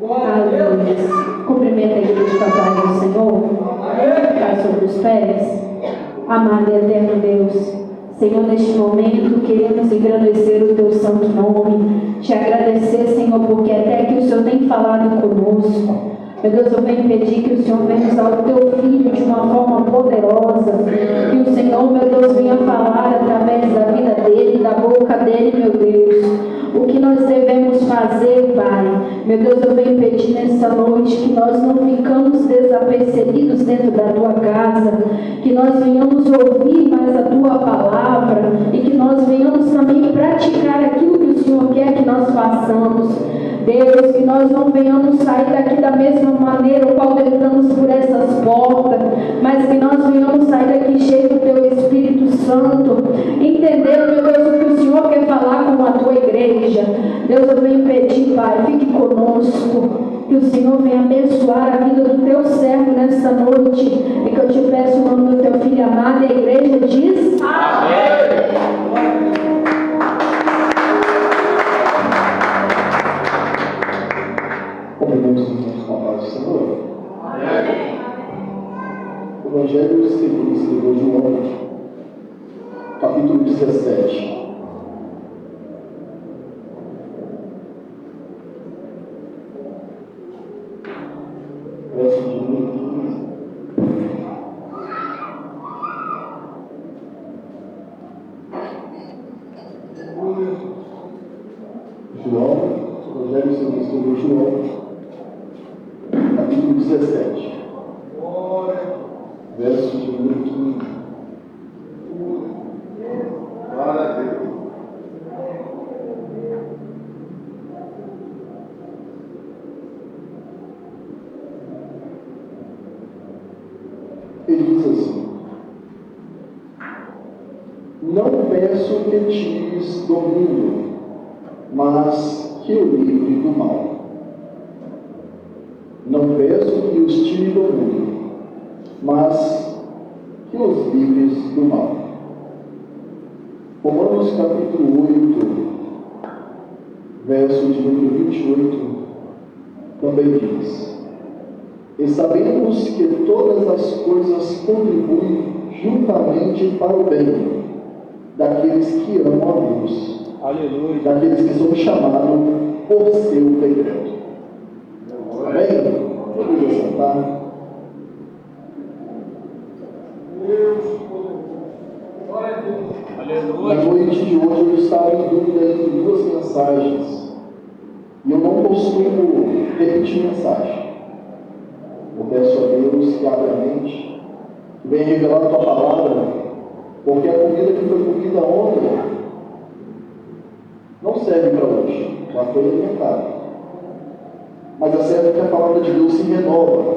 Aleluia. Cumprimenta a igreja com a paz do Senhor. Cai sobre os pés. Amado e eterno Deus, Senhor, neste momento queremos engrandecer o Teu santo nome, te agradecer, Senhor, porque até que o Senhor tem falado conosco. Meu Deus, eu venho pedir que o Senhor venha usar o Teu Filho de uma forma poderosa, que o Senhor, meu Deus, venha falar através da vida dele, da boca dele, meu Deus, o que nós devemos fazer, Pai. Meu Deus, eu venho pedir nessa noite que nós não ficamos desapercebidos dentro da Tua casa, que nós venhamos ouvir mais a Tua palavra e que nós venhamos também praticar aquilo que o Senhor quer que nós façamos. Deus, que nós não venhamos sair daqui da mesma maneira o qual entramos por essas portas, mas que nós venhamos sair daqui cheio do Teu Espírito Santo, entendendo, meu Deus, o que o Senhor quer falar com a Tua igreja. Deus, eu venho pedir, Pai, fique conosco, que o Senhor venha abençoar a vida do Teu servo nesta noite, e que eu te peço o nome do Teu Filho amado, e a igreja diz amém. Combinamos juntos com a paz do Senhor. Evangelho segundo escreveu João, capítulo 17. Verso de 1 e 15. João, Evangelho segundo escreveu João, capítulo 17, versos de 1 e 15. Glória a Deus. Ele diz assim: não peço que tires do mundo, mas que o livre do mal. Não peço que os tire do mundo, mas que os livres do mal. Romanos capítulo 8, verso de número 28, também diz: e sabemos que todas as coisas contribuem juntamente para o bem daqueles que amam a Deus, aleluia, daqueles que são chamados por seu decreto. Amém? Vamos sentar. Na noite de hoje eu estava em dúvida entre duas mensagens e eu não costumo repetir mensagem. Eu peço a Deus que abra a mente, que venha revelar a Tua palavra, porque a comida que foi comida ontem não serve para hoje, já foi alimentada. Mas é certo que a palavra de Deus se renova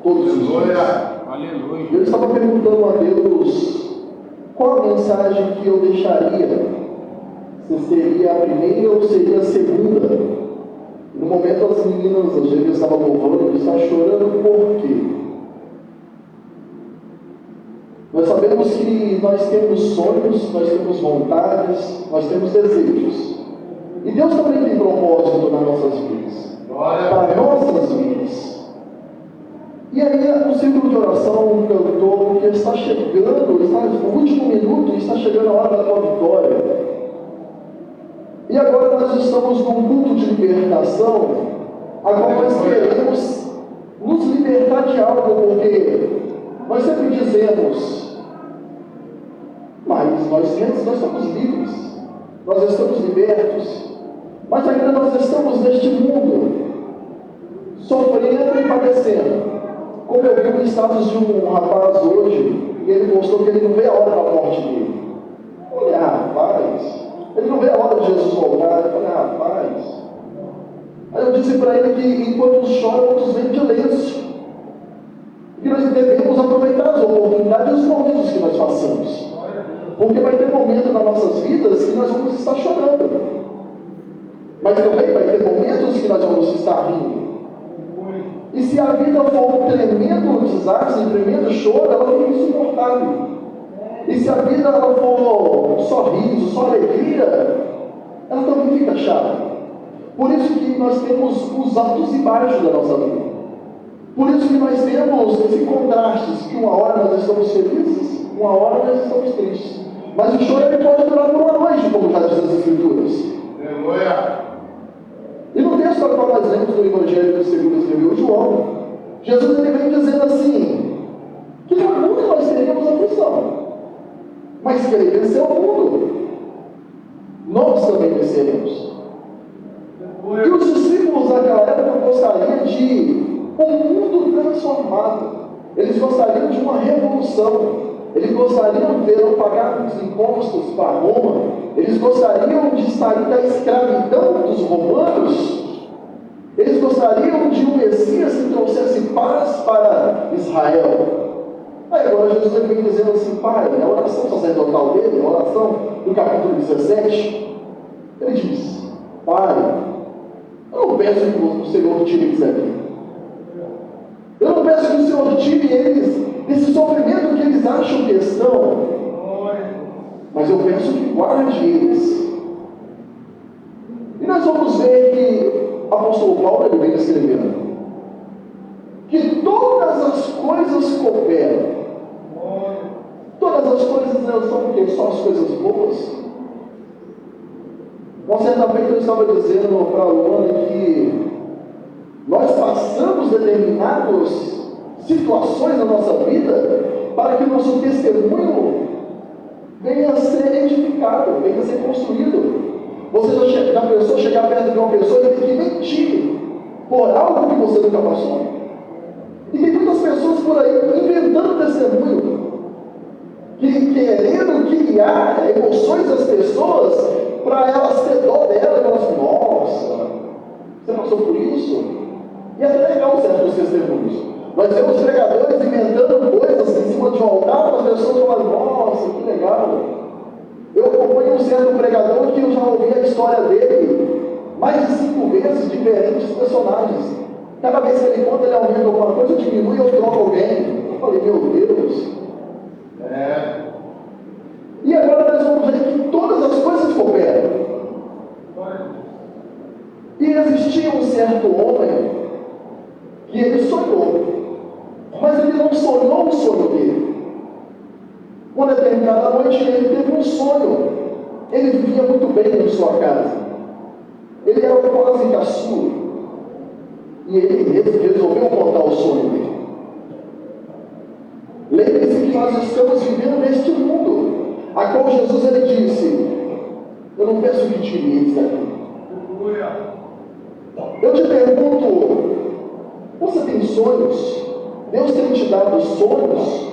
todos os dias. Aleluia. Eu estava perguntando a Deus qual a mensagem que eu deixaria, se seria a primeira ou seria a segunda. No momento as meninas, as gêmeas estavam louvando, estavam chorando, por quê? Nós sabemos que nós temos sonhos, nós temos vontades, nós temos desejos. E Deus também tem propósito nas nossas vidas, para nossas vidas. E aí o círculo de oração cantou que está chegando, está no último minuto, está chegando a hora da tua vitória. E agora nós estamos num culto de libertação, agora nós queremos nos libertar de algo, porque nós sempre dizemos, mas nós estamos livres, nós estamos libertos, mas ainda nós estamos neste mundo, sofrendo e padecendo. Como eu vi no status de um rapaz hoje, e ele mostrou que ele não vê a hora da morte dele. Eu falei, rapaz, ele não vê a hora de Jesus voltar. Eu falei, rapaz. Aí eu disse para ele que enquanto uns choram, outros vêm de lenço. E nós devemos aproveitar as oportunidades e os momentos que nós passamos. Porque vai ter momentos nas nossas vidas que nós vamos estar chorando. Mas também vai ter momentos que nós vamos estar rindo. E se a vida for um tremendo desastre, um tremendo choro, ela fica insuportável. E se a vida ela for só riso, só alegria, ela também fica chata. Por isso que nós temos os altos e baixos da nossa vida. Por isso que nós temos esse contraste, que uma hora nós estamos felizes, uma hora nós estamos tristes. Mas o choro ele pode durar por uma noite, como já diz as Escrituras. E no texto ao qual nós lemos do Evangelho segundo escreveu João, Jesus ele vem dizendo assim, que no mundo nós teríamos aflição, mas que ele venceu o mundo, nós também venceremos. E os discípulos daquela época gostariam de um mundo transformado. Eles gostariam de uma revolução. Eles gostariam de não pagar os impostos para Roma. Eles gostariam de sair da escravidão dos romanos. Eles gostariam de um Messias que trouxesse paz para Israel. Aí agora Jesus vem dizendo assim, Pai, a oração sacerdotal dele, a oração do capítulo 17, ele diz, Pai, eu não peço que o Senhor tire eles daqui. Eu não peço que o Senhor tire eles desse sofrimento que eles acham que estão, mas eu peço que guarde eles. E nós vamos ver que o apóstolo Paulo ele vem escrevendo que todas as coisas cooperam. Todas as coisas não são o quê? Só as coisas boas? Uma certa vez eu estava dizendo para a Luana que nós passamos determinadas situações na nossa vida para que o nosso testemunho venha a ser edificado, venha a ser construído. Você já pensou chegar perto de uma pessoa e ter que mentir por algo que você nunca passou? E tem muitas pessoas por aí inventando testemunho, querendo criar emoções das pessoas para elas ter dó dela, e elas, nossa, você passou por isso? E é até legal certos testemunhos. Nós vemos pregadores inventando coisas em cima de um altar para as pessoas falarem, nossa, que legal. Eu acompanho um certo pregador que eu já ouvi a história dele mais de 5 vezes, diferentes personagens. Cada vez que ele conta, ele aumenta alguma coisa, diminui ou troca alguém. Eu falei, meu Deus. E agora nós vamos ver que todas as coisas cooperam. E existia um certo homem que ele sonhou, mas ele não sonhou o sonho dele. Uma determinada noite ele teve um sonho. Ele vivia muito bem em sua casa. Ele era quase caçula. E ele resolveu contar o sonho dele. Lembre-se que nós estamos vivendo neste mundo, a qual Jesus ele disse, eu não peço que tire eles daqui. Eu te pergunto, você tem sonhos? Deus tem te dado sonhos?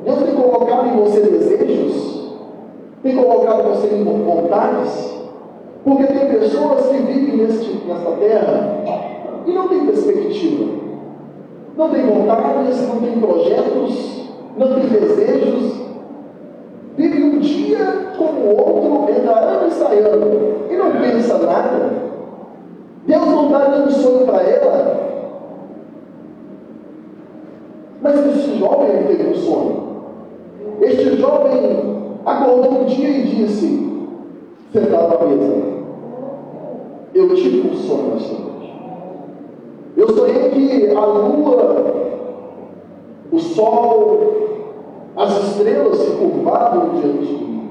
Deus tem colocado em você desejos? Tem colocado você em vontades? Porque tem pessoas que vivem nesta terra e não tem perspectiva. Não tem vontades, não tem projetos, não tem desejos. Vive um dia como o outro, entra ano e sai ano, e não pensa nada. Deus não está dando sonho para ela. Mas este jovem teve um sonho. Este jovem acordou um dia e disse, sentado à mesa, eu tive um sonho esta noite. Eu sonhei que a lua, o sol, as estrelas se curvavam diante de mim.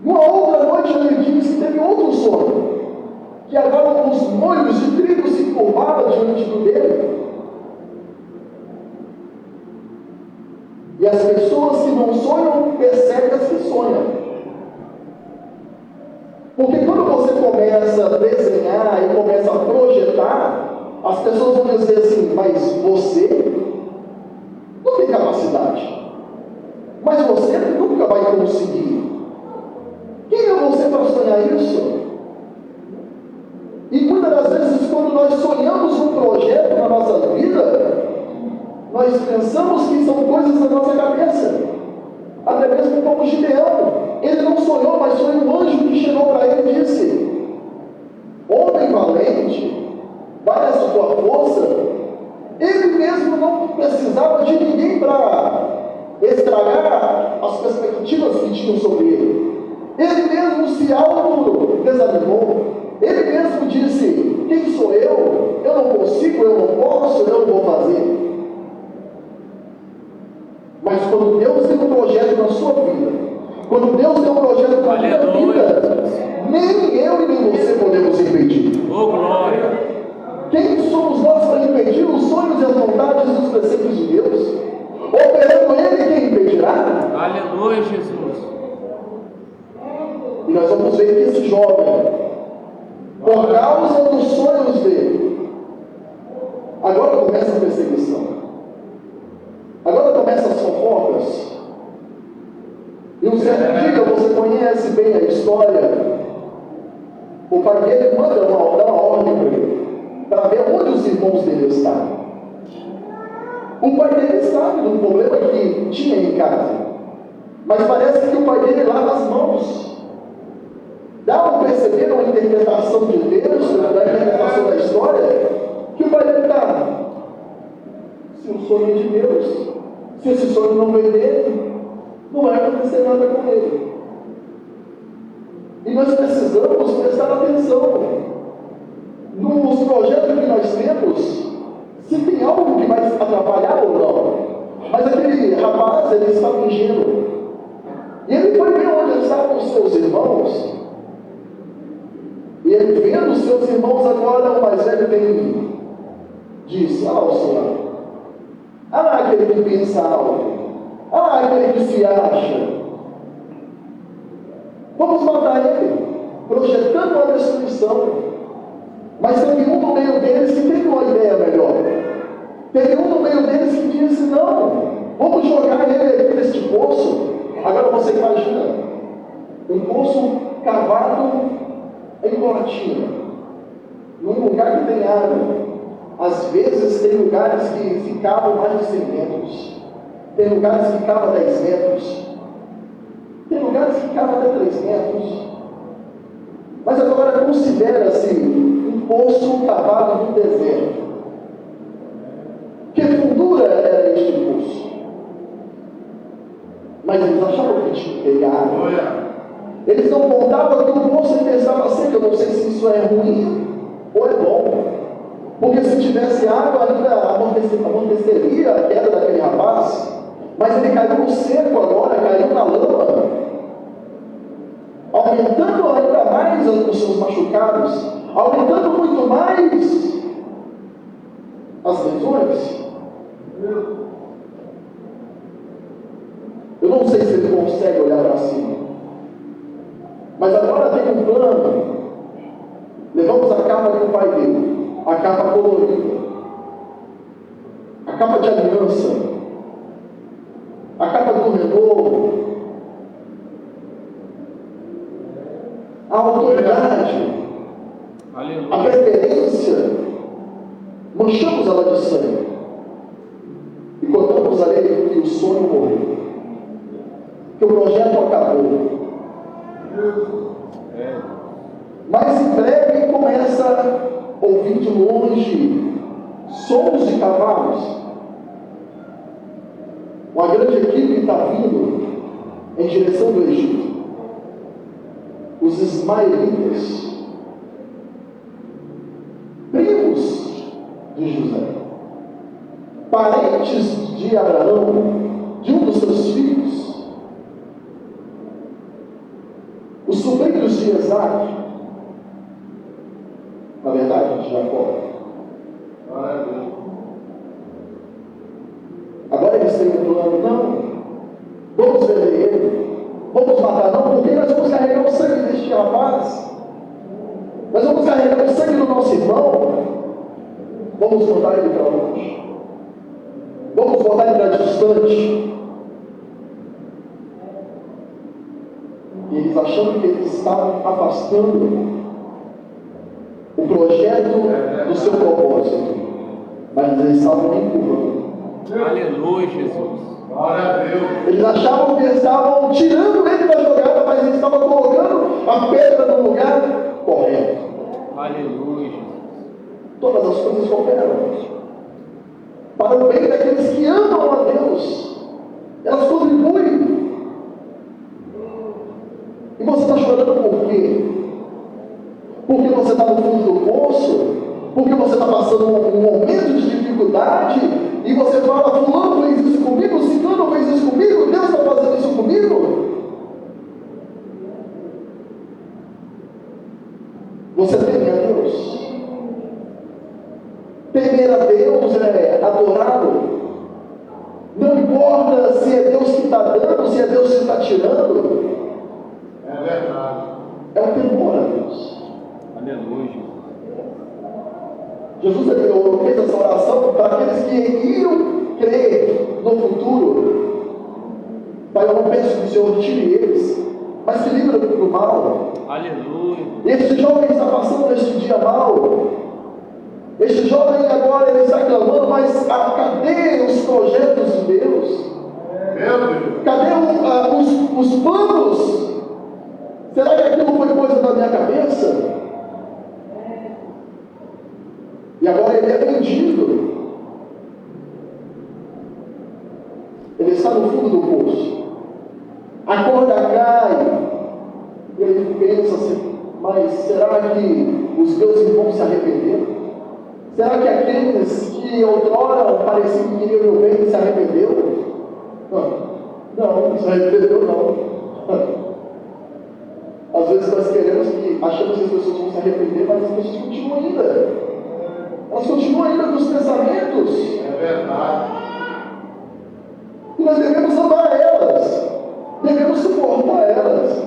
Uma outra noite ele disse que teve outro sonho, que agora os molhos de trigo se curvavam diante dele. E as pessoas que não sonham percebem as que sonham. Porque quando você começa a desenhar e começa a projetar, as pessoas vão dizer assim, mas você não tem capacidade. Mas você nunca vai conseguir. Quem é você para sonhar isso? E muitas das vezes, quando nós sonhamos um projeto na nossa vida, nós pensamos que são coisas da nossa cabeça. Até mesmo como Gideão. Ele não sonhou, mas foi um anjo que chegou para ele e disse, homem valente, vai nessa tua força. Ele mesmo não precisava de ninguém para estragar as perspectivas que tinham sobre ele. Ele mesmo se auto-desanimou. Ele mesmo disse: quem sou eu? Eu não consigo, eu não posso, eu não vou fazer. Mas quando Deus tem um projeto na sua vida, quando Deus tem um projeto na minha vida, nem eu e nem você podemos impedir. Oh, glória! Quem somos nós para impedir os sonhos e as vontades dos preceitos de Deus? Operando Ele, quem impedirá? Aleluia, Jesus! E nós vamos ver que esse jovem, por causa dos sonhos dele, agora começa a perseguição. Agora começa as fofocas. E um certo dia, você conhece bem a história, o pai dele manda dá uma ordem para ele, para ver onde os irmãos dele estavam. O pai dele sabe do problema que tinha em casa, mas parece que o pai dele lava as mãos. Dá para perceber uma interpretação de Deus, da interpretação da história, que o pai dele está. Se o sonho é de Deus, se esse sonho não veio dele, não vai acontecer nada com ele. E nós precisamos prestar atenção nos projetos que nós temos, se tem algo que vai atrapalhar ou não. Mas aquele rapaz, ele estava ingênuo. E ele foi ver onde estavam os seus irmãos. E ele vendo os seus irmãos agora, o mais velho dele disse: ah, o Senhor, aquele que pensa alto, aquele que se acha, vamos matar ele, projetando uma destruição. Mas teve um no meio deles que teve uma ideia melhor. Teve um no meio deles que disse: não, vamos jogar ele aqui neste poço. Agora você imagina, um poço cavado em cortina, num lugar que tem água. Às vezes tem lugares que ficavam mais de 100 metros, tem lugares que ficavam 10 metros, tem lugares que ficavam até 3 metros. Mas agora considera-se um poço cavado no deserto. Que fundura era este poço? Mas eles achavam que tinha que pegar água. Eles não contavam que o poço ainda estava seco. Eu não sei se isso é ruim ou é bom. Porque se tivesse água, ainda amorteceria a queda daquele rapaz. Mas ele caiu no seco agora, caiu na lama, aumentando ainda mais os seus machucados, aumentando muito mais as lesões. Eu não sei se ele consegue olhar para cima. Mas agora tem um plano. Levamos a capa do pai dele, a capa colorida, a capa de aliança, a capa do renovo, a autoridade, a preferência. Manchamos ela de sangue e contamos a ele que o sonho morreu, que o projeto acabou. Mas em breve começa a ouvir de longe sons de cavalos. Uma grande equipe está vindo em direção do Egito. Os ismaelitas, primos de José, parentes de Abraão, de um dos seus filhos, os sobrinhos de Isaac, na verdade, de Jacó. Agora eles têm um plano: não, vamos vender ele, vamos matar, não, porque nós vamos carregar o sangue deste rapaz, nós vamos carregar o sangue do nosso irmão, vamos mandar ele para longe, vamos botar ele para distante. E eles achando que eles estavam afastando o projeto do seu propósito, mas eles estavam empurrando. Aleluia, Jesus. Glória a Deus. Eles achavam que eles estavam tirando ele da jogada, mas eles estavam colocando a pedra no lugar correto. Aleluia, Jesus. Todas as coisas cooperam para o bem daqueles que amam a Deus. Elas contribuem. E você está chorando por quê? Porque você está no fundo do poço? Porque você está passando um momento de dificuldade e você fala, fulano fez isso comigo, ciclano fez isso comigo, Deus está fazendo isso comigo? Você teme a Deus? Temer a Deus é adorá-lo. Não importa se é Deus que está dando, se é Deus que está tirando. É verdade. É o temor a Deus. Aleluia. Jesus fez essa oração para aqueles que iriam crer no futuro. Pai, eu não penso que o Senhor tire eles, mas se livra do mal. Aleluia. Este jovem está passando este dia mal. Este jovem agora ele está clamando, mas cadê os projetos de Deus? Meu Deus. Cadê os planos? Será que aquilo foi coisa da minha cabeça? E agora ele é vendido. Ele está no fundo do poço. A corda cai. E ele pensa assim, mas será que os meus irmãos se arrependeram? Será que aqueles que outrora pareciam que queriam meu bem se arrependeu? Não se arrependeu não. Às vezes nós achamos que as pessoas vão se arrepender, mas as pessoas continuam ainda. Elas continuam ainda nos pensamentos. É verdade. E nós devemos amar elas. Devemos suportar elas.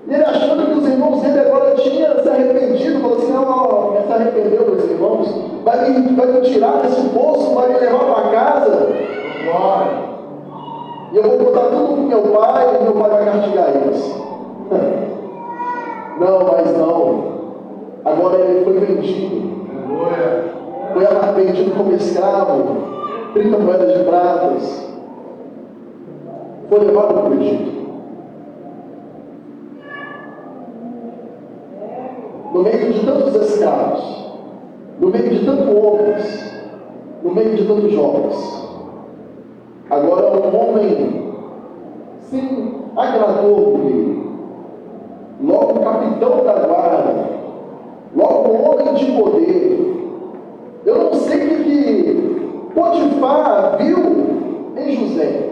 E ele achando que os irmãos dele agora tinham se arrependido, falou assim, não, se arrependeu, meus irmãos, vai me tirar desse poço, vai me levar para casa. Glória. E eu vou botar tudo para meu pai, e meu pai vai castigar eles. Não, mas não. Agora ele foi vendido. Foi vendido como escravo, 30 moedas de pratas. Foi levado para o Egito. No meio de tantos escravos, no meio de tantos homens, no meio de tantos jovens, agora um homem sem agradou dele, logo o capitão da guarda, logo um homem de poder. Eu não sei o que Potifar viu em José,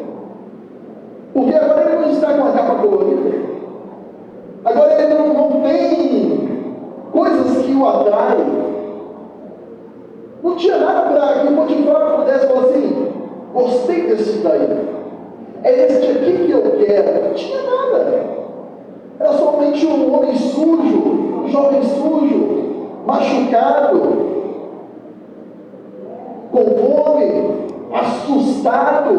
porque agora ele não está com a capa colorida, agora ele não tem coisas que o atraem. Não tinha nada para que Potifar pudesse falar assim, gostei desse daí, é este aqui que eu quero. Não tinha nada. Era somente um homem sujo, um jovem sujo, machucado, com fome, assustado,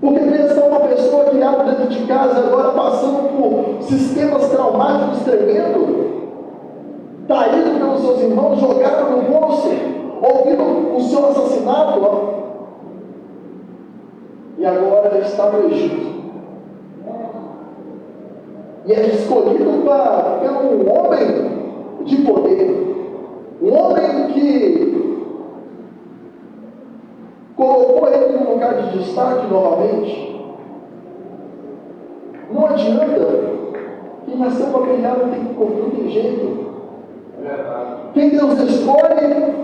porque pensa uma pessoa criada dentro de casa, agora passando por sistemas traumáticos tremendos, traído pelos seus irmãos, jogado no poço, ouvindo o seu assassinato, e agora ele está no Egito. E é escolhido pelo homem de poder, um homem que colocou ele num lugar de destaque novamente. Não adianta, quem nasceu para brilhar não tem jeito. Quem Deus escolhe,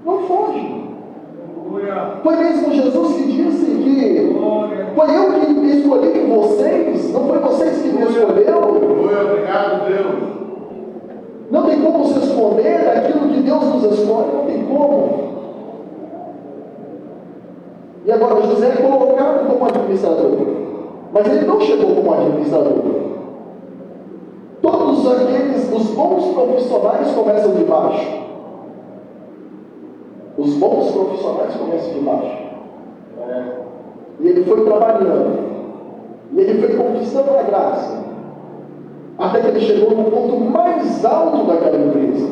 não foge. Foi mesmo Jesus que disse que foi eu que escolhi vocês, não foi vocês que me escolheu. Obrigado, Deus. Não tem como se esconder daquilo que Deus nos escolhe, não tem como. E agora José é colocado como administrador, mas ele não chegou como administrador. Todos os bons profissionais começam de baixo. Os bons profissionais começam de baixo. E ele foi trabalhando. E ele foi conquistando a graça. Até que ele chegou no ponto mais alto daquela empresa.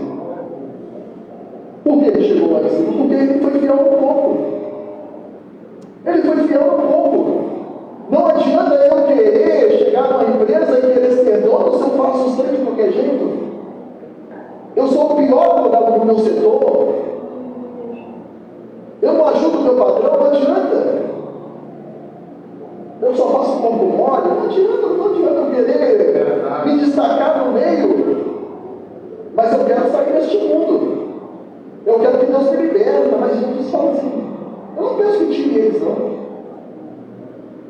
Por que ele chegou lá em cima? Porque ele foi fiel ao pouco. Ele foi fiel ao pouco. Não adianta eu querer chegar numa empresa e querer ser dono se eu faço os três de qualquer jeito. Eu sou o pior no meu setor. Eu não ajudo o meu patrão, não adianta. Eu só faço um pouco mole, não adianta. tanto querer me destacar no meio, mas eu quero sair deste mundo. Eu quero que Deus me liberta, mas Jesus fala assim, eu não penso que tire eles, não.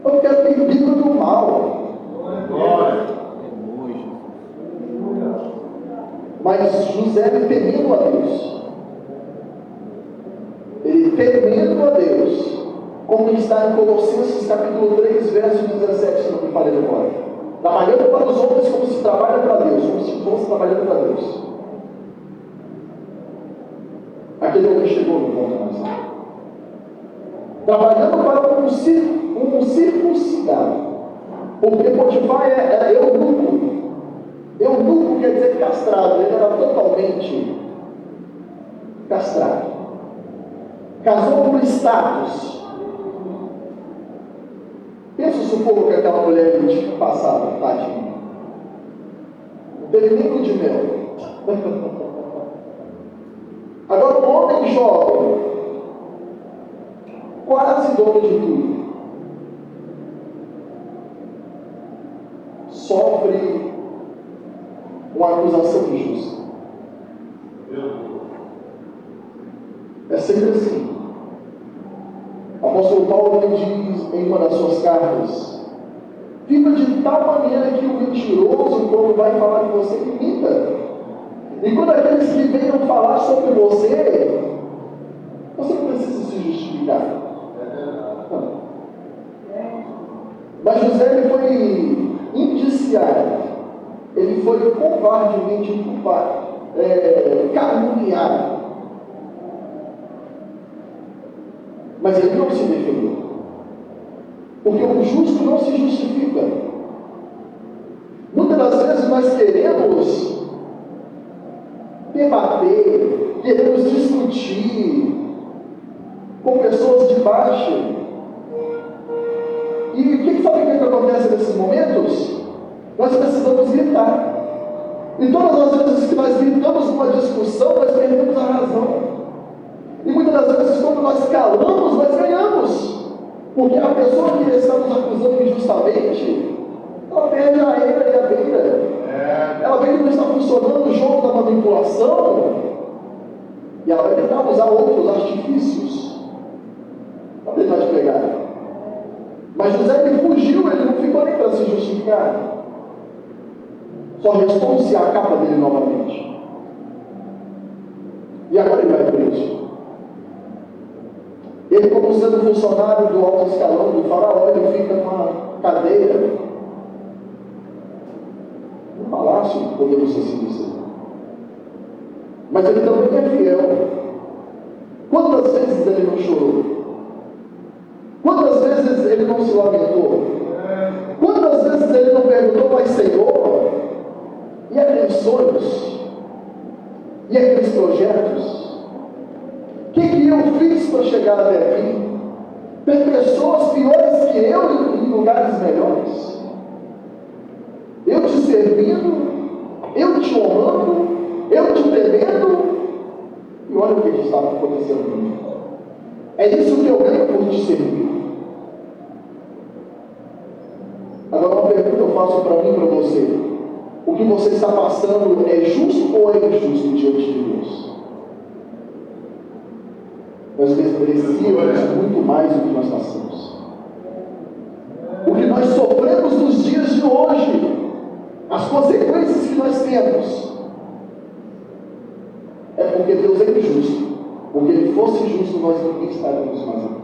Eu quero que livre do mal. Mas José, ele temendo a Deus. Ele temendo a Deus, como está em Colossenses capítulo 3, verso 17, se não me falei agora. Trabalhando para os homens como se trabalha para Deus, como se fosse trabalhando para Deus. Aquele homem chegou no ponto mais alto. Trabalhando para um circuncidado. Porque Potifar era eunuco. Eunuco quer dizer castrado, ele era totalmente castrado. Casou por status. Pensa o sufoco que aquela mulher passava, tadinha. Não teve nem de mel. Agora, um homem jovem, quase dono de tudo, sofre uma acusação injusta. É sempre assim. O apóstolo Paulo diz em uma das suas cartas: viva de tal maneira que o mentiroso, quando vai falar de você, imita. E quando aqueles que venham falar sobre você, você não precisa se justificar. Não. Mas José, ele foi indiciado, ele foi covardemente caluniado. Mas ele não se defendeu. Porque o justo não se justifica. Muitas das vezes nós queremos debater, queremos discutir com pessoas de baixo. E o que sabe o que acontece nesses momentos? Nós precisamos gritar. E todas as vezes que nós gritamos numa discussão, nós perdemos a razão. E muitas das vezes, quando nós calamos, nós ganhamos. Porque a pessoa que está nos acusando injustamente, ela perde a era e a beira. Ela vê que não está funcionando o jogo da manipulação, e ela vai tentar usar outros artifícios para tentar te pegar. Mas José, ele fugiu, ele não ficou nem para se justificar. Só restou-se a capa dele novamente. E agora ele vai preso. Ele, como sendo funcionário do alto escalão do faraó, ele fica numa cadeira, no palácio, podemos assim dizer. Mas ele também é fiel. Quantas vezes ele não chorou? Quantas vezes ele não se lamentou? Quantas vezes ele não perguntou, mas Senhor, e aqueles sonhos? E aqueles projetos? O que eu fiz para chegar até aqui? Tem pessoas piores que eu em lugares melhores. Eu te servindo, eu te honrando, eu te temendo, e olha o que está acontecendo comigo. É isso que eu ganho por te servir. Agora uma pergunta eu faço para mim e para você: o que você está passando é justo ou é injusto diante de Deus? Nós merecíamos muito mais do que nós passamos. O que nós sofremos nos dias de hoje, as consequências que nós temos, é porque Deus é injusto. Porque Ele fosse justo, nós não estaríamos mais aqui.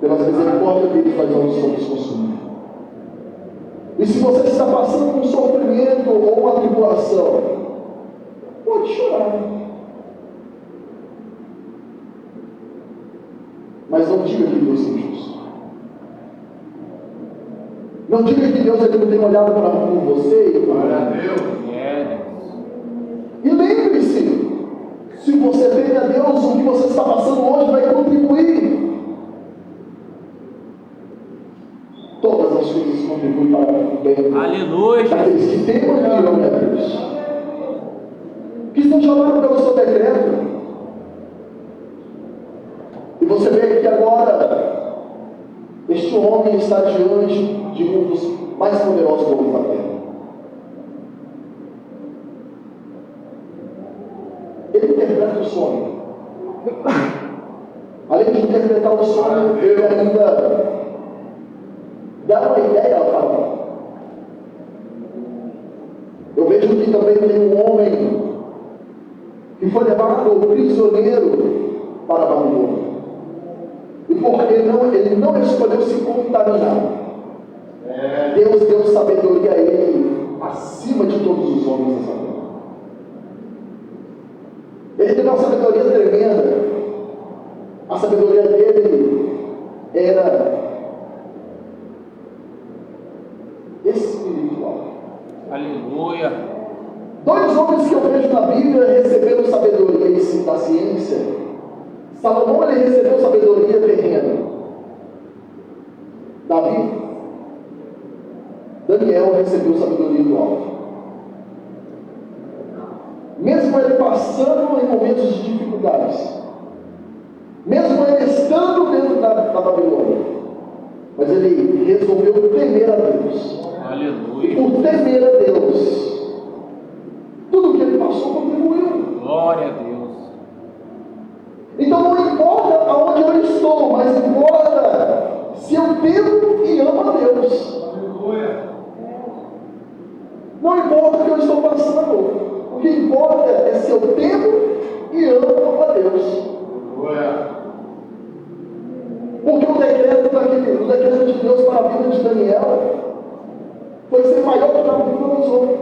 Pelas misericórdias dele, nós não somos consumidos. E se você está passando por um sofrimento ou uma tribulação, pode chorar. Mas não diga que Deus é injusto. Não diga que Deus ele não tem olhado para você e para Deus. E lembre-se, se você teme a Deus, o que você está passando hoje vai contribuir. Todas as coisas contribuem para o bem. Aleluia. Daqueles que temem e amam a Deus. Que estão chamados pelo seu decreto. E você vê que agora, este Este homem está diante de um dos mais poderosos homens da terra. Ele interpreta o sonho. Além de interpretar o sonho, ele ainda dá uma ideia ao faraó. Eu vejo que também tem um homem que foi levado prisioneiro para a Babilônia. E porque ele não escolheu se contaminar, Deus deu sabedoria a ele acima de todos os homens dessa terra. Ele teve uma sabedoria tremenda. A sabedoria dele era espiritual. Aleluia. Dois homens que eu vejo na Bíblia receberam sabedoria da ciência. Salomão, ele recebeu sabedoria terrena. Davi, Daniel recebeu sabedoria do alto. Mesmo ele passando em momentos de dificuldades, mesmo ele estando dentro da Babilônia, mas ele resolveu temer a Deus. Aleluia. E por temer a Deus, tudo que ele passou contribuiu. Glória a Deus. Então não importa aonde eu estou, mas importa se eu temo e amo a Deus. Não importa o que eu estou passando. O que importa é se eu temo e amo a Deus. Porque o decreto de Deus para a vida de Daniel foi ser maior que a vida dos outros.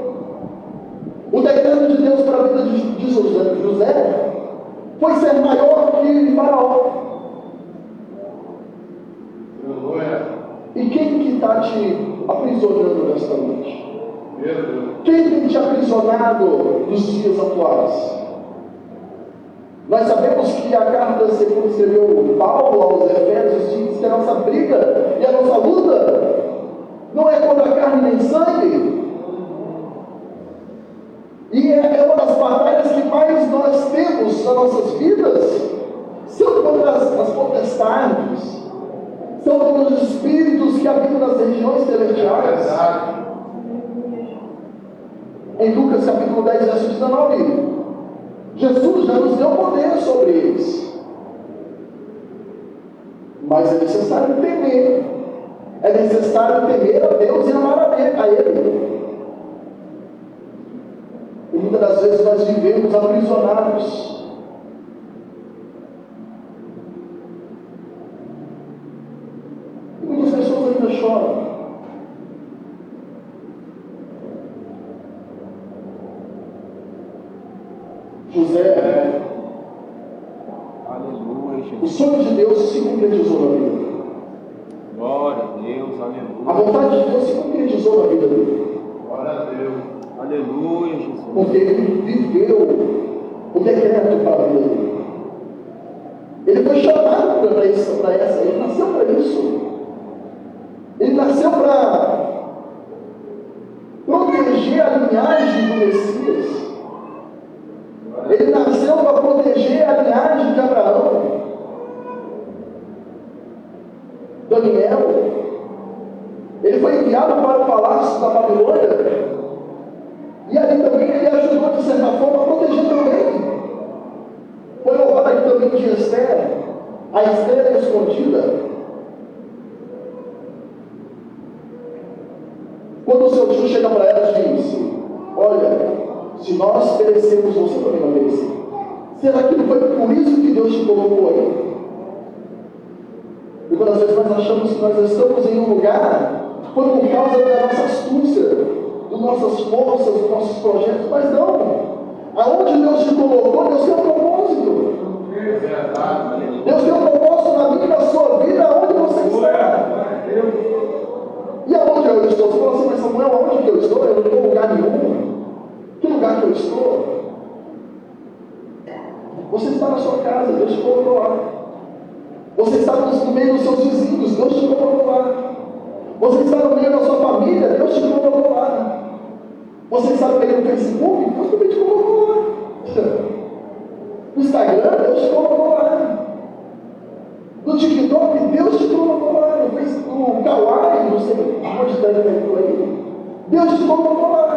O decreto de Deus para a vida de José foi ser maior que Faraó. E quem que está te aprisionando nesta noite? Quem tem te aprisionado nos dias atuais? Nós sabemos que a carta, segundo escreveu Paulo aos Efésios, diz que a nossa briga e a nossa luta não é contra carne nem sangue. E é uma das batalhas que mais nós temos nas nossas vidas, são contra as potestades, são contra os espíritos que habitam nas regiões celestiais. Em Lucas capítulo 10, verso 19, Jesus já nos deu poder sobre eles. Mas é necessário temer. É necessário temer a Deus e amar a Ele. E muitas das vezes nós vivemos aprisionados. E muitas pessoas ainda choram. José, Aleluia, o Jesus. sonho de Deus se concretizou na vida dele. Glória a Deus, aleluia. A vontade de Deus se concretizou na vida dele. Aleluia, Jesus. Porque ele viveu o decreto para a vida dele. Ele foi chamado para essa, ele nasceu para isso. Ele nasceu para proteger a linhagem do Messias. Ele nasceu para proteger a linhagem de Abraão. Daniel, ele foi enviado para o palácio da Babilônia. E ali também ele ajudou, de certa forma, a proteger também. Foi louvado aqui também de Esther, a Esther escondida. Quando o seu tio chega para ela e diz: olha, se nós perecemos, você também vai perecer. Será que não foi por isso que Deus te colocou aí? E quando às vezes nós achamos que nós estamos em um lugar, foi por causa da nossa astúcia, das nossas forças, dos nossos projetos, mas não. Aonde Deus te colocou, Deus tem um propósito. Deus tem um propósito na minha e na sua vida, aonde você está. E aonde eu estou? Você fala assim: mas Samuel, aonde que eu estou? Eu não estou em lugar nenhum. Que lugar que eu estou? Você está na sua casa, Deus te colocou lá. Você está no meio dos seus vizinhos, Deus te colocou lá. Você está no meio da sua família, Deus te colocou lá. Você está no meio do Facebook, Deus também te colocou lá. No Instagram, Deus te colocou lá. No TikTok, Deus te colocou lá. No o Kauai, não sei onde está ele aí, Deus te colocou lá.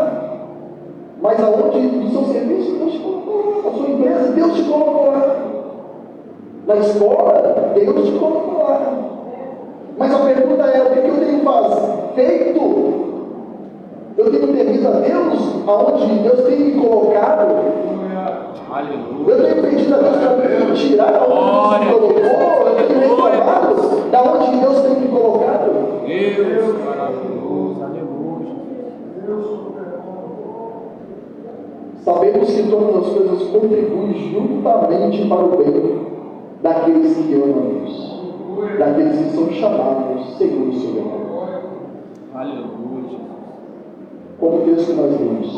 Mas aonde? No seu serviço, Deus te colocou lá. Na sua empresa, Deus te colocou lá. Na escola, Deus te colocou lá. Mas a pergunta é, o que eu tenho feito? Eu tenho servido a Deus aonde Deus tem me colocado? Eu tenho pedido a Deus para me tirar da onde Deus me colocou? Eu tenho reclamado da onde Deus tem me colocado? Deus maravilhoso, aleluia. Sabemos que todas as coisas contribuem juntamente para o bem daqueles que amam a Deus, daqueles que são chamados segundo o seu amor. Aleluia. Como o texto que nós lemos,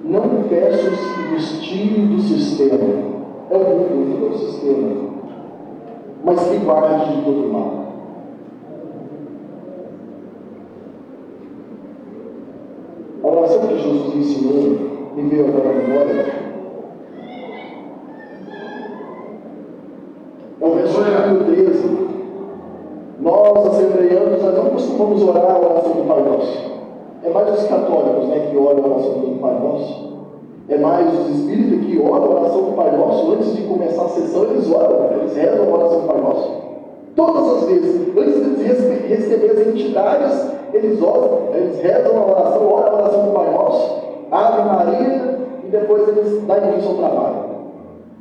não peço os tiros do sistema, é o mundo, não é o sistema, mas que guarde de todo mal. A oração que Jesus ensinou, me veio agora à memória, é o verso capítulo 13. Nós, assembleianos, nós não costumamos orar a oração do Pai Nosso. É mais os católicos, né, que oram a oração do Pai Nosso. É mais os espíritas que oram a oração do Pai Nosso. Antes de começar a sessão, eles oram, eles rezam a oração do Pai Nosso. Todas as vezes, antes de receber as entidades, eles oram, eles rezam a oração, oram a oração do Pai Nosso, Ave Maria, e depois eles dão início ao trabalho.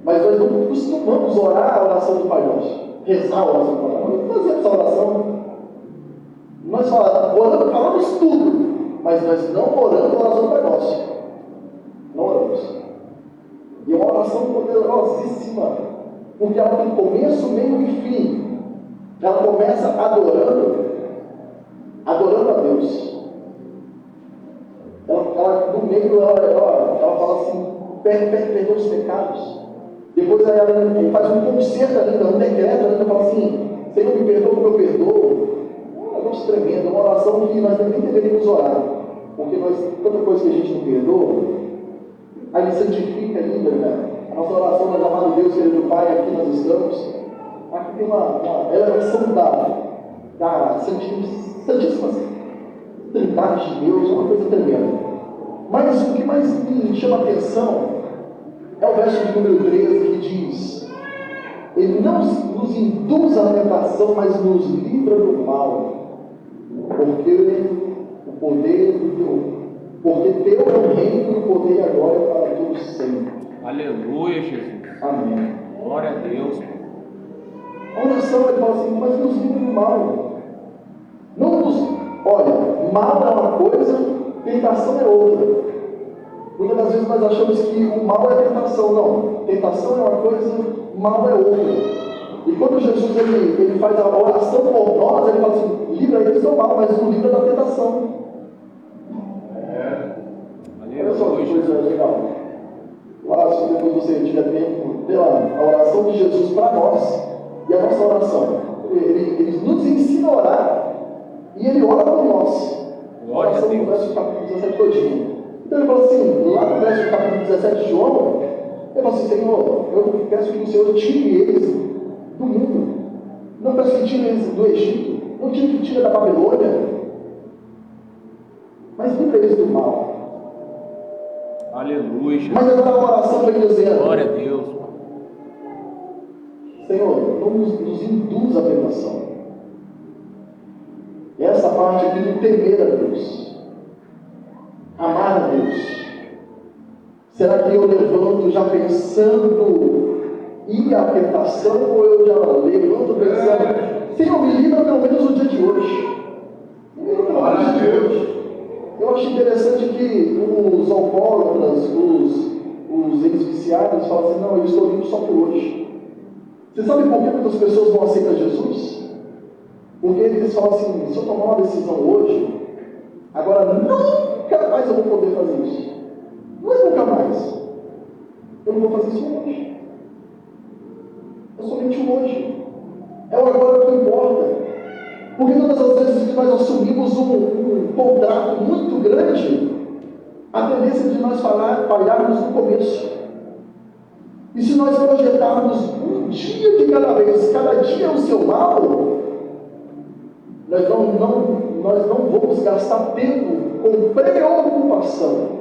Mas nós não costumamos orar a oração do Pai Nosso, rezar a oração do Pai Nosso. Nós não fazemos essa oração. Nós falamos tudo, mas nós não oramos a oração do Pai Nosso. Não oramos. E é uma oração poderosíssima, porque ela tem começo, meio e fim. Ela começa adorando a Deus. Ela no meio, ela fala assim, perdoa os pecados. Depois ela faz um concerto ainda, um decreto ainda, fala assim, Senhor, me perdoa como eu perdoo. É um negócio tremendo, é uma oração que nós nem deveríamos orar, porque tanta coisa que a gente não perdoa, aí santifica ainda, né? A nossa oração, nós amado Deus, querido Pai, aqui nós estamos, aqui tem uma elevação da Santíssima Trindade de Deus, uma coisa tremenda. Mas o que mais me chama a atenção é o verso de número 13, que diz: Ele não nos induz à tentação, mas nos livra do mal, porque o poder porque teu é o reino, o poder e a glória para todos sempre. Aleluia, Jesus. Amém. Glória a Deus. A oração, ele fala assim, mas nos livra do mal. Olha, mal é uma coisa, tentação é outra. Muitas das vezes nós achamos que o mal é tentação. Não, tentação é uma coisa, mal é outra. E quando Jesus ele faz a oração por nós, ele fala assim, livra eles do mal, mas não livra da tentação. Olha só que coisa legal. Lá, se depois você tiver tempo, vê lá, a oração de Jesus para nós e a nossa oração. Ele nos ensina a orar e ele ora por nós. Glória a Deus. No verso capítulo 17 todinho. Então ele fala assim, lá no verso capítulo 17 de João, ele fala assim, Senhor, eu peço que o Senhor tire eles do mundo. Não peço que tire eles do Egito, não tire que tire da Babilônia, mas livra eles do mal. Aleluia, Jesus. Mas agora a oração vem dizendo, Glória a Deus. Senhor, não nos induz à tentação. E essa parte aqui de temer a Deus, amar a Deus. Será que eu levanto já pensando ir à tentação, ou eu já levanto pensando, Senhor, me livra pelo menos no dia de hoje? Me livra pelo menos no dia de hoje. Eu acho interessante que os alcoólatras, os ex-viciados falam assim, não, eu estou vindo só por hoje. Você sabe por que muitas pessoas não aceitam Jesus? Porque eles falam assim, se eu tomar uma decisão hoje, agora nunca mais eu vou poder fazer isso. Não é nunca mais. Eu não vou fazer isso hoje. É somente o hoje. É o agora que importa. Porque todas as vezes que nós assumimos um contrato muito grande, a tendência de nós falharmos no começo. E se nós projetarmos um dia de cada vez, cada dia o seu mal, Nós não vamos gastar tempo com preocupação.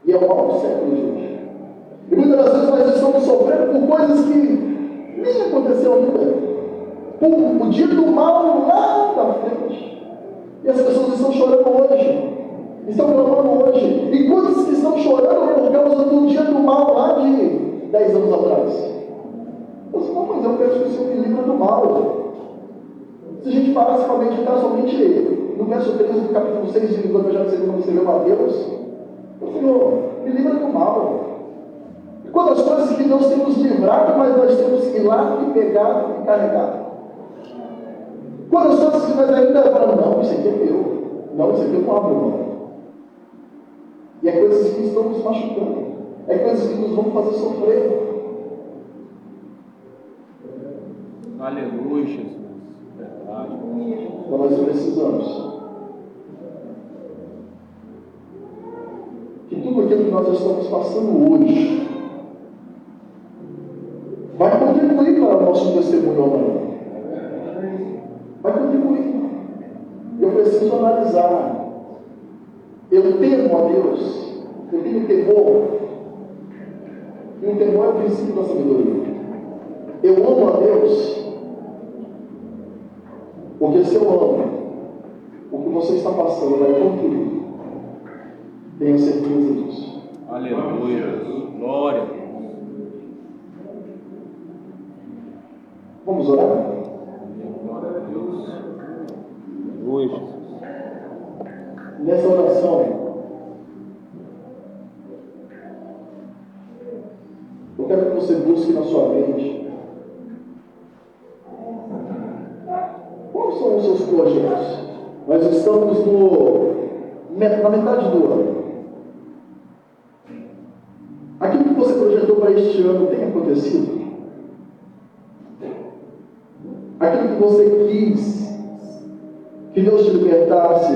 E é o mal do século de hoje. E muitas das vezes nós estamos sofrendo por coisas que nem aconteceu ainda. Por o dia do mal lá na frente. E as pessoas estão chorando hoje. Estão clamando hoje. E quantos que estão chorando por causa do dia do mal lá de 10 anos atrás? Mas eu penso que o Senhor me livra do mal. Se a gente parasse para meditar somente no verso 13 do capítulo 6 de Evangelho segundo escreveu Mateus, o Senhor me livra do mal. E quantas coisas que Deus tem nos livrado, mas nós temos que ir lá e pegar e carregar. Quantas coisas que nós ainda falamos, não, isso aqui é meu. Não, isso aqui eu não abro mão. E é coisas que estão nos machucando. É coisas que nos vão fazer sofrer. Aleluia, Jesus. Verdade. Então nós precisamos que tudo aquilo que nós estamos passando hoje vai contribuir para o nosso testemunho amanhã. Vai contribuir. Eu preciso analisar. Eu temo a Deus. Eu tenho temor. E o temor é o princípio da sabedoria. Eu amo a Deus. Porque se eu amo, o que você está passando vai contribuir. Tenho certeza disso. Aleluia. Glória. Vamos orar? Glória a Deus. Aleluia, Jesus. Nessa oração, eu quero que você busque na sua mente quais são os seus projetos. Nós estamos na metade do ano. Aquilo que você projetou para este ano tem acontecido? Aquilo que você quis que Deus te libertasse,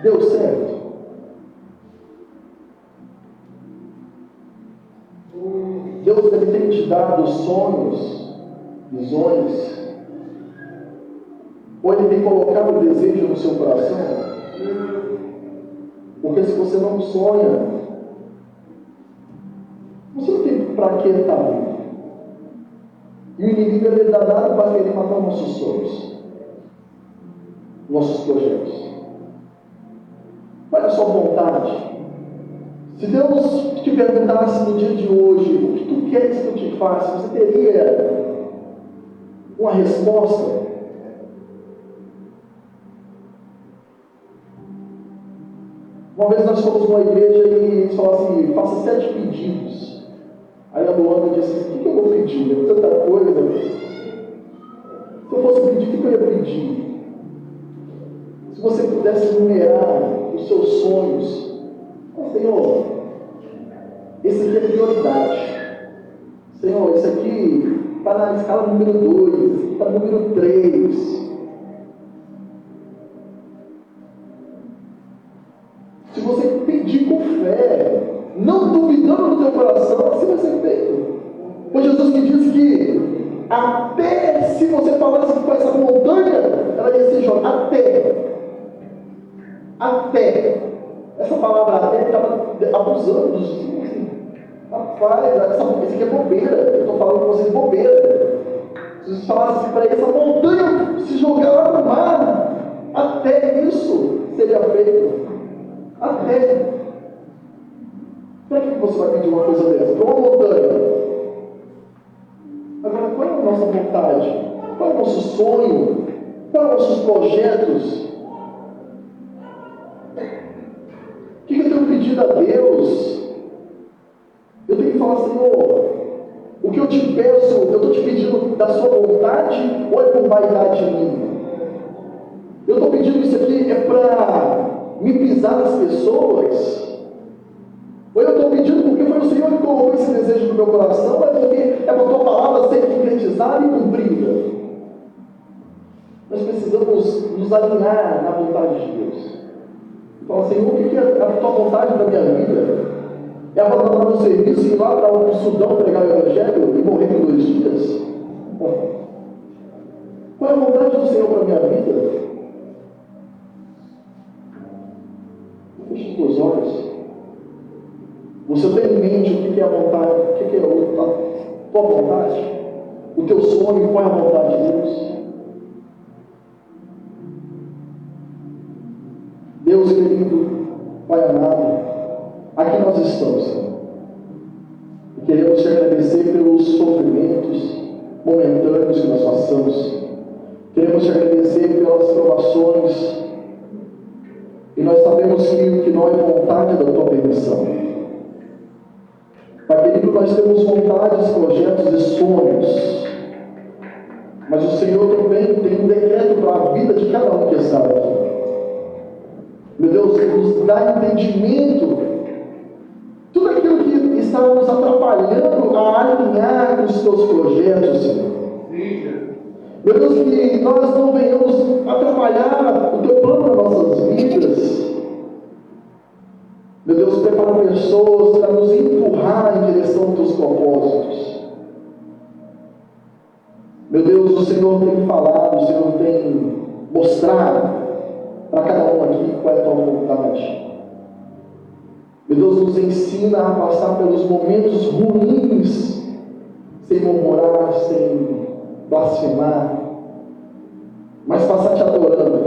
deu certo? Deus deve ter te dado sonhos, visões, ou Ele tem colocado o desejo no seu coração? Porque se você não sonha, você não tem para que estar vivo. E o inimigo é danado para querer matar nossos sonhos, nossos projetos. Qual é a sua vontade? Se Deus te perguntasse no dia de hoje, o que tu queres que eu te faça, você teria uma resposta? Uma vez nós fomos numa igreja e eles falaram assim, faça 7 pedidos. Aí a Luana disse assim, o que eu vou pedir? É tanta coisa. Se eu fosse pedir, o que eu ia pedir? Se você pudesse enumerar os seus sonhos, Senhor, esse aqui é prioridade. Senhor, esse aqui está na escala número 2, esse aqui está no número 3. Se você pedir com fé, não duvidando no teu coração, assim vai ser feito. Pois Jesus me disse que até se você falasse com essa montanha, ela ia ser jogada. Até. Essa palavra até estava abusando dos discípulos. Rapaz, isso aqui é bobeira. Eu estou falando com vocês bobeira. Se vocês falassem assim para essa montanha se jogar lá no mar, até isso seria feito. Até. Para que você vai pedir uma coisa dessa? Para uma montanha. Agora, qual é a nossa vontade? Qual é o nosso sonho? Quais são os nossos projetos? O que eu tenho pedido a Deus? Eu tenho que falar, Senhor, o que eu te peço, eu estou te pedindo da sua vontade ou é por vaidade minha? Eu estou pedindo isso aqui é para me pisar nas pessoas? Ou eu estou pedindo porque foi o Senhor que colocou esse desejo no meu coração, é porque é para a tua palavra ser concretizada e cumprida? Nós precisamos nos alinhar na vontade de Deus. Fala, Senhor, o que é a tua vontade da minha vida? É abandonar o serviço e ir lá para o Sudão pregar o Evangelho e morrer por 2 dias? Qual é a vontade do Senhor para a minha vida? Feche os teus olhos. Você tem em mente o que é a vontade, o que é a tua vontade, o teu sonho, qual é a vontade de Deus? Deus querido, Pai amado, aqui nós estamos, Senhor. E queremos te agradecer pelos sofrimentos momentâneos que nós passamos. Queremos te agradecer pelas provações. E nós sabemos que o que não é vontade da tua permissão. Pai querido, nós temos vontades, projetos e sonhos. Mas o Senhor também tem um decreto para a vida de cada um que está aqui. Meu Deus, nos dá entendimento. Tudo aquilo que está nos atrapalhando a alinhar com os teus projetos, Senhor. Meu Deus, que nós não venhamos atrapalhar o teu plano nas nossas vidas. Meu Deus, prepara pessoas para nos empurrar em direção aos teus propósitos. Meu Deus, o Senhor tem falado, o Senhor tem mostrado para cada um aqui qual é a tua vontade. Meu Deus, nos ensina a passar pelos momentos ruins, sem murmurar, sem blasfemar, mas passar te adorando,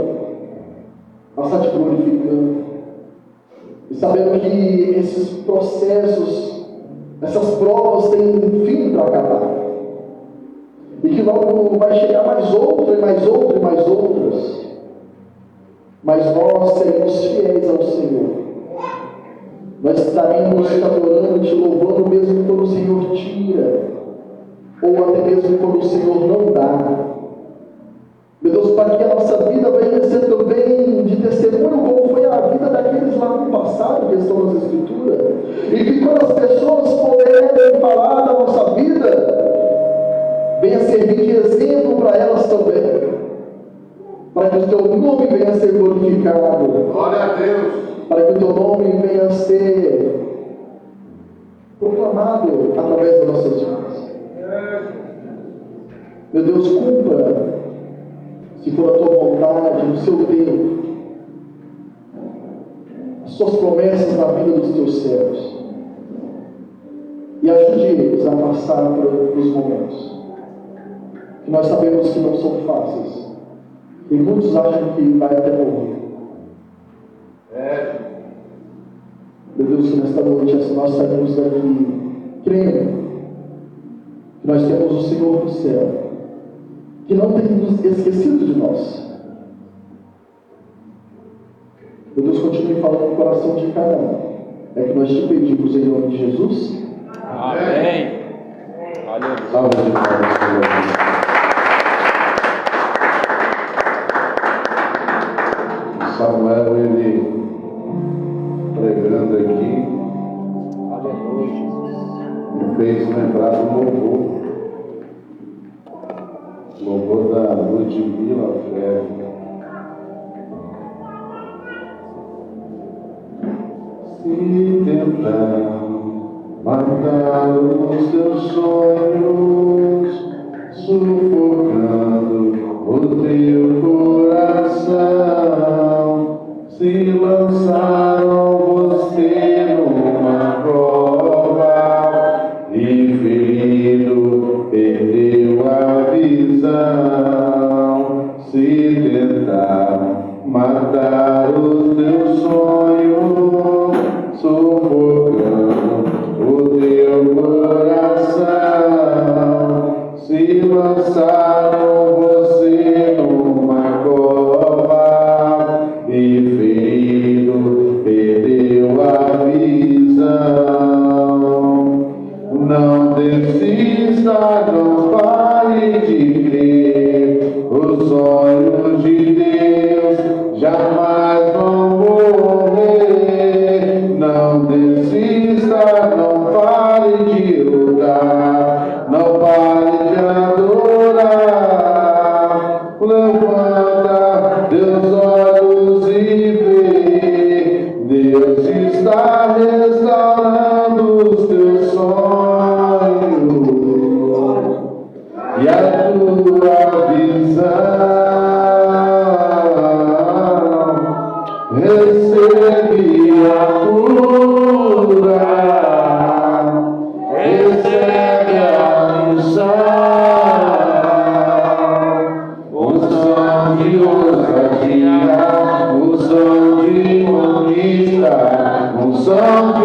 passar te glorificando, e sabendo que esses processos, essas provas têm fim para acabar, e que logo vai chegar mais outra, e mais outra, e mais outras, mas nós seremos fiéis ao Senhor. Nós estaremos te adorando, te louvando, mesmo quando o Senhor tira, ou até mesmo quando o Senhor não dá. Meu Deus, para que a nossa vida venha ser também de testemunho, como foi a vida daqueles lá no passado, que estão nas Escrituras, e que quando as pessoas puderem falar da nossa vida, venha servir de exemplo para elas também, para que o teu nome venha a ser glorificado. Glória a Deus. Para que o teu nome venha a ser proclamado através das nossas vidas. Meu Deus, cumpra, se for a tua vontade, no seu tempo, as tuas promessas na vida dos teus servos. E ajude-nos a passar pelos momentos que nós sabemos que não são fáceis. E muitos acham que vai até morrer. Meu Deus, que nesta noite nós saímos daqui crendo que nós temos o Senhor no céu, que não tem nos esquecido de nós. Meu Deus, continue falando no coração de cada um. É que nós te pedimos em nome de Jesus. Amém. Aleluia. Salve de palmas, Senhor. Samuel, ele pregando aqui, Aleluia, Jesus. me fez lembrar do louvor da Ludmila Ferro. Se tentar matar os teus sonhos, sufocando o teu coração, se lançaram você numa prova e ferido perdeu a visão. Se tentar matar os teus sonhos, sufocando o teu coração, se lançaram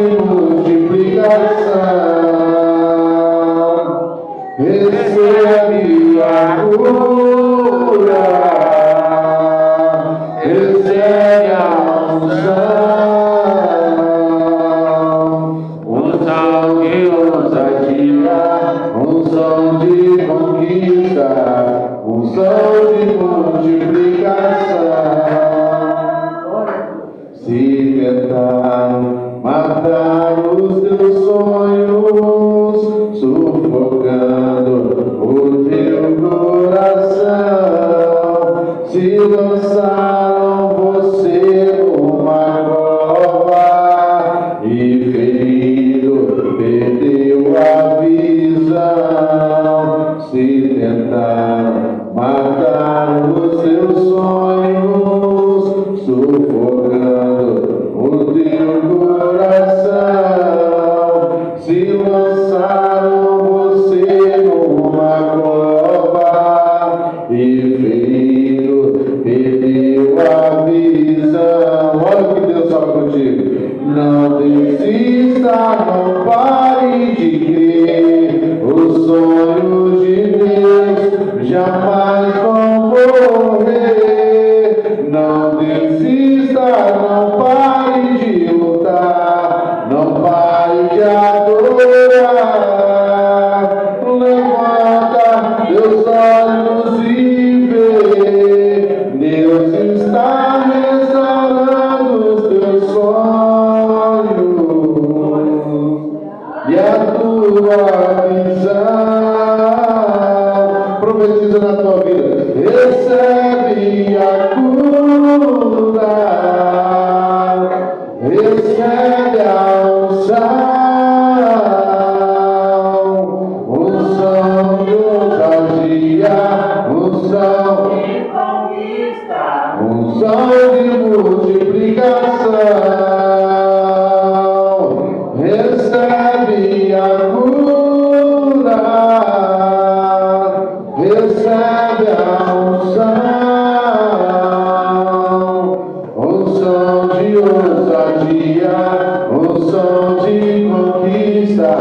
de multiplicação. Recebe a cura, recebe a unção de ousadia, unção de conquista, unção de multiplicação. Se tentar matar os teus sonhos, sufocando o teu coração, se lançaram você numa cova e ferido perdeu a visão. Se tentar matar os teus sonhos, sufocando o teu coração, se lançaram você numa cova e ferido perdeu a visão. Olha o que Deus fala contigo. Não desista, não pare de crer. Os sonhos de Deus jamais vão morrer. Não desista, não pare de lutar, não pare de adorar. Levanta teus olhos e vê, Deus está restaurando os teus sonhos e a tua visão. Profetiza na tua vida. Recebe a cura, recebe a unção de ousadia, unção de multiplicação. Recebe a cura, recebe a unção de ousadia, unção de conquista,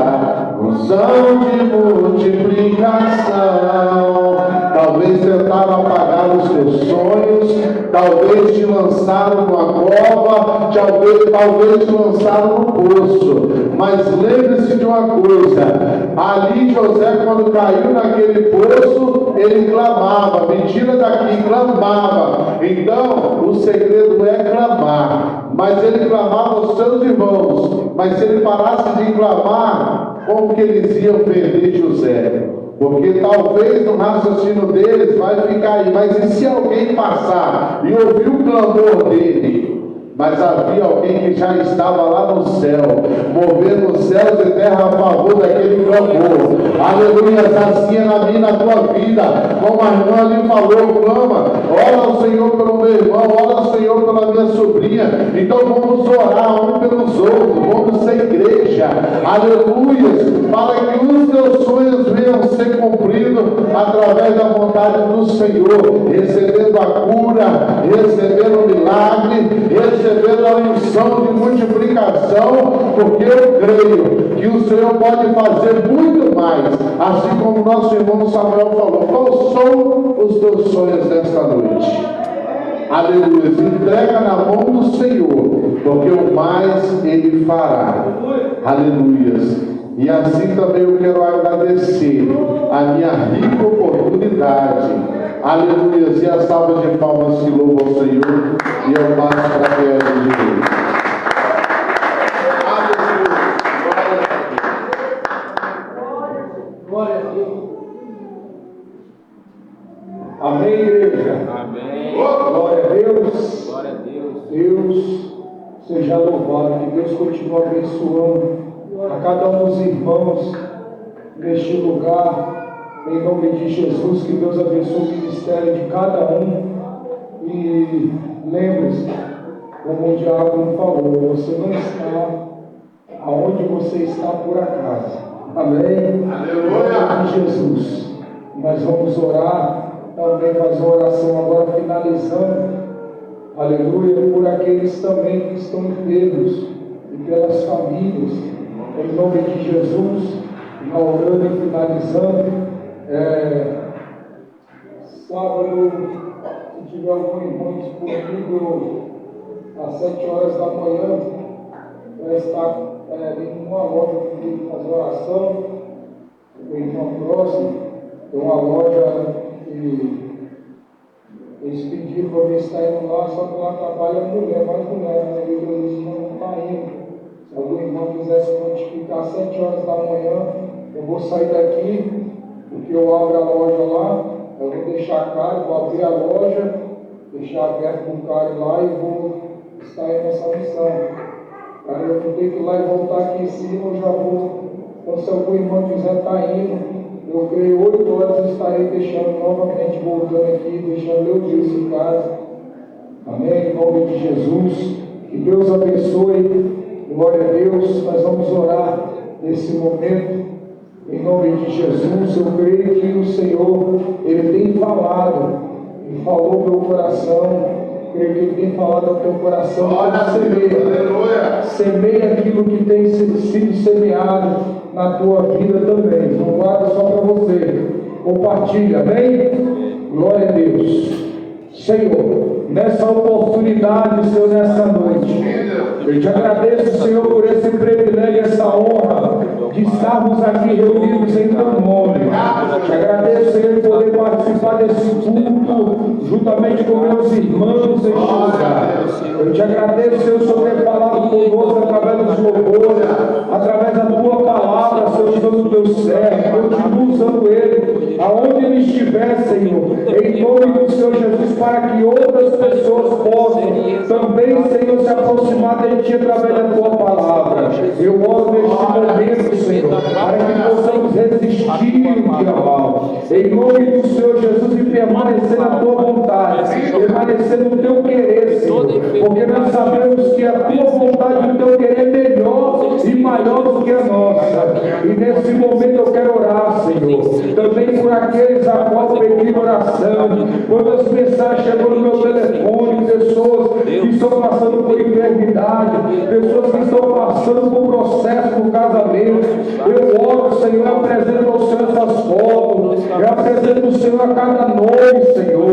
unção de multiplicação. Talvez tentaram apagar os teus sonhos, talvez te lançaram numa cova, talvez te lançaram no poço. Mas lembre-se de uma coisa: ali José, quando caiu naquele poço, ele clamava, me tira daqui, clamava. Então, o segredo é clamar. Mas ele clamava aos seus irmãos. Mas se ele parasse de clamar, como que eles iam perder José? Porque talvez no raciocínio deles vai ficar aí, mas e se alguém passar e ouvir o clamor dele? Mas havia alguém que já estava lá no céu, movendo os céus e terra a favor daquele clamor. Aleluia, assim é na minha e na tua vida. Como a irmã ali falou, clama, ora ao Senhor pelo meu irmão, ora ao Senhor pela minha sobrinha. Então vamos orar um pelos outros, vamos ser igreja. Aleluia, para que os teus sonhos venham ser cumpridos através da vontade do Senhor, recebendo a cura, recebendo o milagre, recebendo a unção de multiplicação, porque eu creio que o Senhor pode fazer muito mais, assim como nosso irmão Samuel falou. Quais são os teus sonhos nesta noite? Aleluia, entrega na mão do Senhor, porque o mais Ele fará. Aleluia. E assim também eu quero agradecer a minha rica oportunidade. Aleluia. E a salva de palmas que louva ao Senhor. E eu passo para a terra de Deus. Glória a Deus. Amém, igreja. Amém. Glória a Deus. Glória a Deus. Deus seja louvado. Que Deus continue abençoando a cada um dos irmãos neste lugar. Em nome de Jesus, que Deus abençoe o ministério de cada um. E lembre-se, como o diácono falou, você não está aonde você está por acaso. Amém? Aleluia. Em nome de Jesus. Nós vamos orar, também fazer uma oração agora finalizando. Aleluia, por aqueles também que estão enfermos. e pelas famílias, em nome de Jesus, já orando e finalizando. Sábado, se tiver algum irmão disponível às 7 horas da manhã, vai estar em uma loja para fazer oração. O irmão próximo tem uma loja que eles pediram para eu estar indo lá, só que lá trabalha mulher, mais mulher, né? E eu disse, não está indo. Se algum irmão quisesse prontificar às 7 horas da manhã, eu vou sair daqui, porque eu abro a loja lá, eu vou deixar caro, vou abrir a loja, deixar aberto com o cara lá e vou estar aí nessa missão. Aí eu vou ter que ir lá e voltar aqui em cima, eu já vou. Então, se algum irmão quiser estar indo, eu creio 8 horas estarei deixando novamente, voltando aqui, deixando meu Deus em casa. Amém? Em nome de Jesus. Que Deus abençoe. Glória a Deus. Nós vamos orar nesse momento. Em nome de Jesus. Eu creio que o Senhor, Ele tem falado e falou no meu coração. Creio que Ele tem falado ao teu coração. Semeia aquilo que tem sido semeado na tua vida também. Não guarda só para você. Compartilha, amém? Glória a Deus. Senhor, nessa oportunidade, Senhor, nessa noite, eu te agradeço, Senhor, por esse privilégio, essa honra de estarmos aqui reunidos em teu nome. Te agradeço, Senhor, por poder participar desse culto juntamente com meus irmãos neste lugar. Eu te agradeço, Senhor, por ter falado conosco através dos louvores, através da tua palavra, Senhor, usando o teu servo. Continua usando ele, aonde ele estiver, Senhor, em nome do Senhor Jesus, para que outras pessoas possam também, Senhor, se aproximar de ti através da tua palavra. Eu oro neste momento, Senhor, para que possamos resistir o dia mal. Em nome do Senhor Jesus, e permanecer na tua vontade, permanecer no teu querer, Senhor, porque nós sabemos que a tua vontade e o teu querer é melhor e maior do que a nossa. E nesse momento eu quero orar, Senhor, também por aqueles a qual pedi oração. Quantas mensagens chegou no meu telefone, pessoas que estão passando por enfermidade, pessoas que estão passando por processo no casamento. Eu oro, Senhor, eu apresento ao Senhor essas fotos, eu apresento ao Senhor a cada nome, Senhor,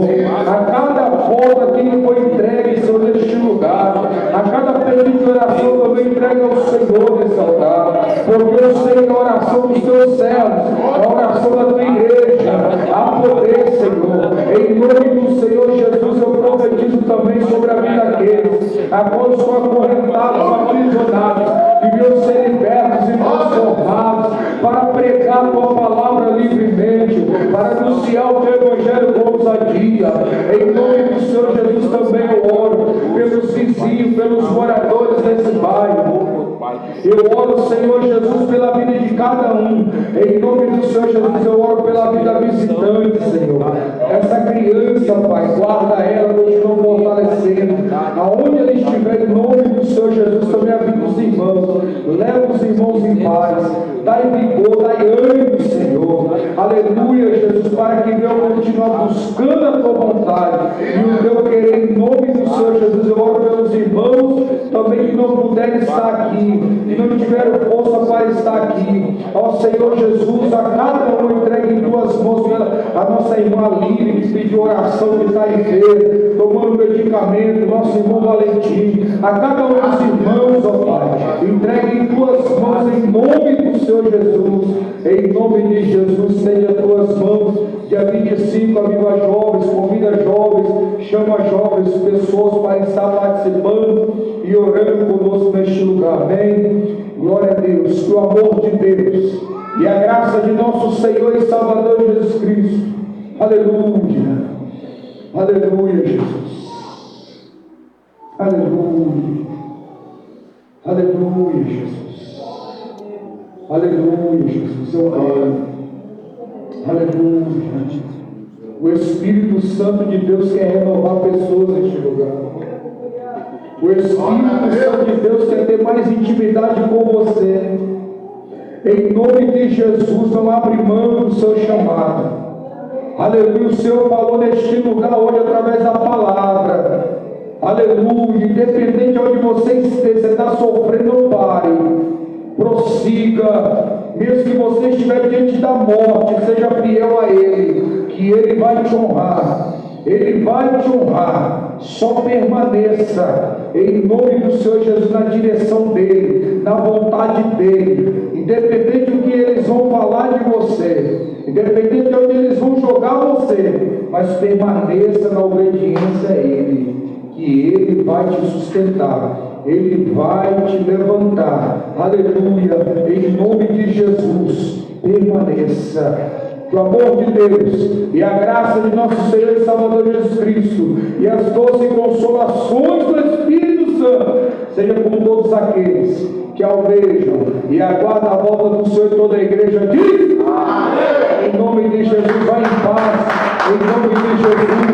a cada foto que foi entregue, Senhor, neste lugar, a cada pedido de oração também entregue ao Senhor nesse altar, porque eu sei que a oração dos teus servos, a oração da tua igreja, há poder, Senhor. Em nome do Senhor Jesus, eu profetizo também sobre a vida daqueles a qual são acorrentados, aprisionados, que venham ser libertos e transformados para pregar a tua palavra livremente, para anunciar o teu evangelho com ousadia. Em nome do Senhor Jesus também eu oro pelos vizinhos, pelos moradores desse bairro. Eu oro, Senhor Jesus, pela vida de cada um. Em nome do Senhor Jesus, eu oro pela vida visitante, Senhor. Essa criança, Pai, guarda ela, continua fortalecendo. Aonde ela estiver, em nome do Senhor Jesus, também a vida dos irmãos. Leva os irmãos em paz. Dai vigor, dai ânimo, Senhor. Aleluia, Jesus, para que eu continue buscando a tua vontade e o teu querer. Em nome do Senhor Jesus, eu oro pelos irmãos também que não puderem estar aqui, que não tiveram força para estar aqui. Ó Senhor Jesus, a cada um entregue em tuas mãos. A nossa irmã Líria, que pediu oração, que está enferma, tomando medicamento, nosso irmão Valentim, a cada um dos irmãos, ó Pai, entregue em tuas mãos, em nome do Senhor Jesus. Em nome de Jesus, seja as tuas mãos. Dia 25, aviva jovens, convida jovens, chama jovens, pessoas para estar participando e orando conosco neste lugar. Amém? Glória a Deus. Que o amor de Deus e a graça de nosso Senhor e Salvador Jesus Cristo. Aleluia. Aleluia, Jesus. Aleluia. Aleluia, Jesus. Aleluia, Jesus. Eu amo. Aleluia. O Espírito Santo de Deus quer renovar pessoas neste lugar. O Espírito Santo de Deus quer ter mais intimidade com você. Em nome de Jesus, não abre mão do seu chamado. Aleluia. O Senhor falou neste lugar hoje através da palavra. Aleluia. Independente de onde você esteja, você está sofrendo, não pare. Prossiga. Mesmo que você estiver diante da morte, seja fiel a Ele, que Ele vai te honrar. Ele vai te honrar. Só permaneça em nome do Senhor Jesus na direção dEle, na vontade dEle. Independente do que eles vão falar de você, independente de onde eles vão jogar você, mas permaneça na obediência a Ele, que Ele vai te sustentar. Ele vai te levantar. Aleluia. Em nome de Jesus, permaneça. O amor de Deus e a graça de nosso Senhor e Salvador Jesus Cristo e as doces consolações do Espírito Santo seja com todos aqueles que almejam e aguardam a volta do Senhor e toda a igreja diz amém. Em nome de Jesus, vai em paz. Em nome de Jesus.